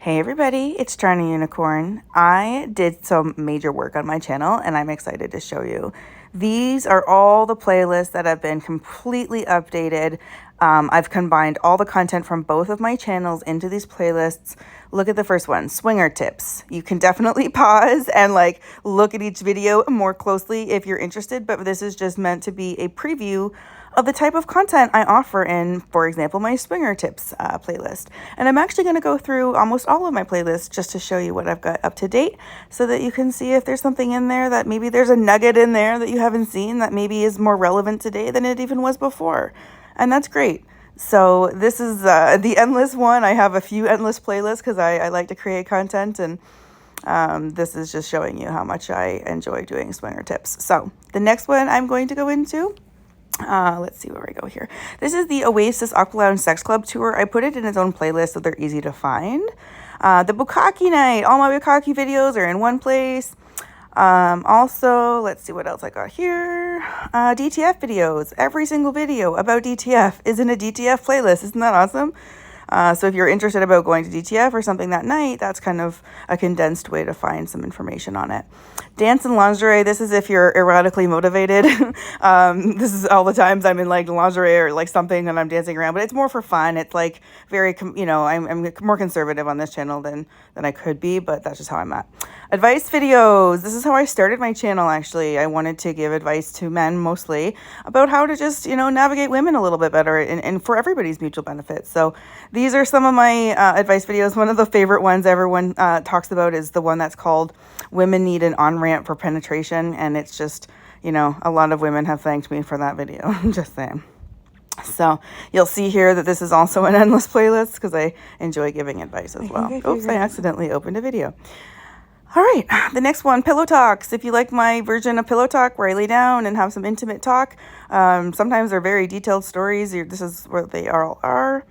Hey everybody, it's TorontoUnicorn. I did some major work on my channel and I'm excited to show you. These are all the playlists that have been completely updated. I've combined all the content from both of my channels into these playlists. Look at the first one, swinger tips. You can definitely pause and look at each video more closely if you're interested, but this is just meant to be a preview of the type of content I offer in, for example, my swinger tips playlist. And I'm actually going to go through almost all of my playlists just to show you what I've got up to date so that you can see if there's something in there that maybe there's a nugget in there that you haven't seen that maybe is more relevant today than it even was before. And that's great. So this is the endless one. I have a few endless playlists because I like to create content, and this is just showing you how much I enjoy doing swinger tips. So the next one I'm going to go into, let's see where we go here. This is the Oasis Aqualounge Sex Club tour. I put it in its own playlist so they're easy to find. The Bukkake night. All my Bukkake videos are in one place. Also, let's see what else I got here. DTF videos. Every single video about DTF is in a DTF playlist. Isn't that awesome? So if you're interested about going to DTF or something that night, that's kind of a condensed way to find some information on it. Dance and lingerie. This is if you're erotically motivated. This is all the times I'm in lingerie or something and I'm dancing around, but it's more for fun. It's very, I'm more conservative on this channel than I could be, but that's just how I'm at. Advice videos. This is how I started my channel, actually. I wanted to give advice to men mostly about how to just, navigate women a little bit better and for everybody's mutual benefit. So these are some of my advice videos. One of the favorite ones everyone talks about is the one that's called Women Need an On-Ramp for Penetration. And it's just, a lot of women have thanked me for that video. I'm just saying. So you'll see here that this is also an endless playlist because I enjoy giving advice as well. Oops, I accidentally opened a video. All right, the next one, pillow talks. If you like my version of pillow talk where I lay down and have some intimate talk, sometimes they're very detailed stories. This is what they all are.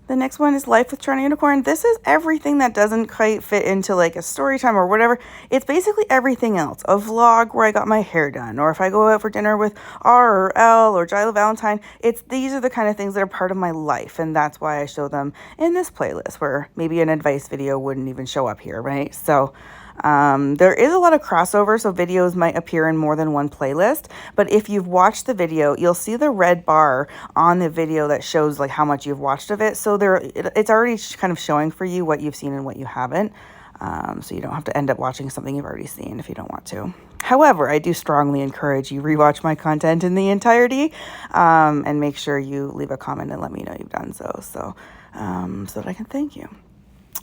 The next one is Life with TorontoUnicorn. This is everything that doesn't quite fit into a story time or whatever. It's basically everything else. A vlog where I got my hair done, or if I go out for dinner with R or L or Jila Valentine. These are the kind of things that are part of my life, and that's why I show them in this playlist where maybe an advice video wouldn't even show up here, right? So there is a lot of crossover, so videos might appear in more than one playlist, but if you've watched the video, you'll see the red bar on the video that shows how much you've watched of it. So it's already kind of showing for you what you've seen and what you haven't. So you don't have to end up watching something you've already seen if you don't want to. However, I do strongly encourage you rewatch my content in the entirety, and make sure you leave a comment and let me know you've done so, so that I can thank you.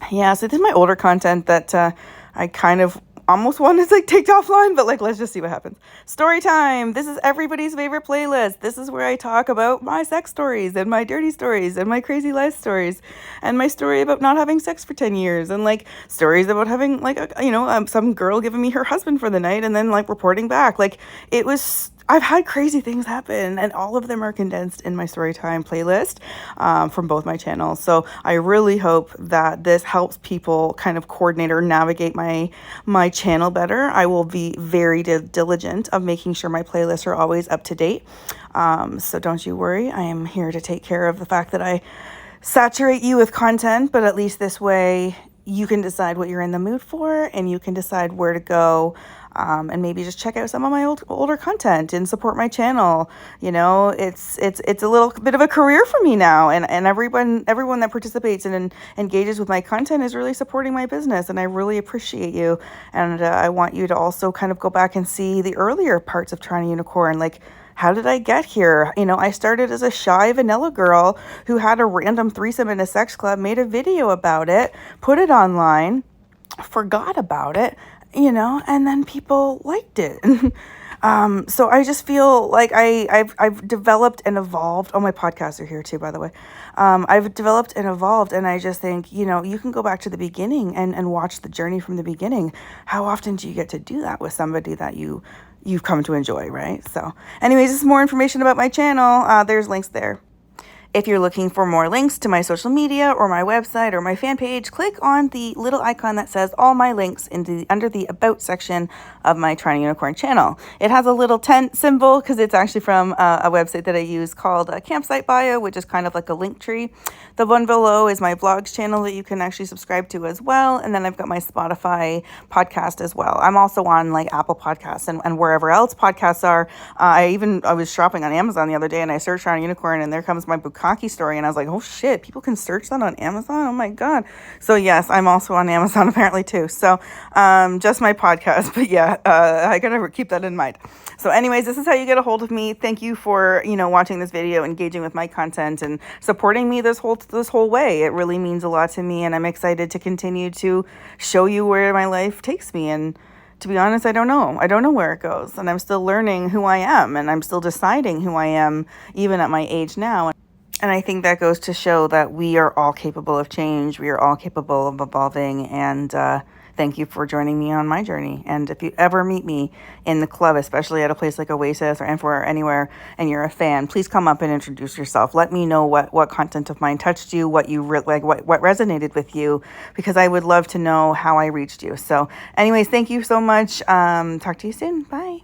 Yeah, so this is my older content that I kind of almost wanted to take offline, but let's just see what happens. Story time. This is everybody's favorite playlist. This is where I talk about my sex stories and my dirty stories and my crazy life stories and my story about not having sex for 10 years and stories about having some girl giving me her husband for the night and then reporting back. I've had crazy things happen, and all of them are condensed in my Storytime playlist from both my channels. So I really hope that this helps people kind of coordinate or navigate my channel better. I will be very diligent of making sure my playlists are always up to date. So don't you worry. I am here to take care of the fact that I saturate you with content, but at least this way you can decide what you're in the mood for, and you can decide where to go, and maybe just check out some of my older content and support my channel. It's a little bit of a career for me now, and everyone that participates and engages with my content is really supporting my business, and I really appreciate you. And I want you to also kind of go back and see the earlier parts of TorontoUnicorn, how did I get here? I started as a shy vanilla girl who had a random threesome in a sex club, made a video about it, put it online, forgot about it, and then people liked it. So I just feel like I've developed and evolved. Oh, my podcasts are here too, by the way. I've developed and evolved, and I just think, you can go back to the beginning and watch the journey from the beginning. How often do you get to do that with somebody that you've come to enjoy, right? So anyways, this is more information about my channel. There's links there. If you're looking for more links to my social media or my website or my fan page, click on the little icon that says all my links under the About section of my TorontoUnicorn channel. It has a little tent symbol because it's actually from a website that I use called Campsite Bio, which is kind of like a link tree. The one below is my vlogs channel that you can actually subscribe to as well. And then I've got my Spotify podcast as well. I'm also on like Apple Podcasts and wherever else podcasts are. I was shopping on Amazon the other day and I searched TorontoUnicorn and there comes my bukkake story. And I was like, oh shit, people can search that on Amazon? Oh my God. So yes, I'm also on Amazon apparently too. So just my podcast. But yeah, I gotta keep that in mind. So anyways, this is how you get a hold of me. Thank you for, watching this video, engaging with my content and supporting me this whole way. It really means a lot to me and I'm excited to continue to show you where my life takes me. And to be honest, I don't know. I don't know where it goes. And I'm still learning who I am and I'm still deciding who I am even at my age now. And I think that goes to show that we are all capable of change. We are all capable of evolving. And thank you for joining me on my journey. And if you ever meet me in the club, especially at a place like Oasis or anywhere, and you're a fan, please come up and introduce yourself. Let me know what content of mine touched you, what you like, what resonated with you, because I would love to know how I reached you. So anyways, thank you so much. Talk to you soon. Bye.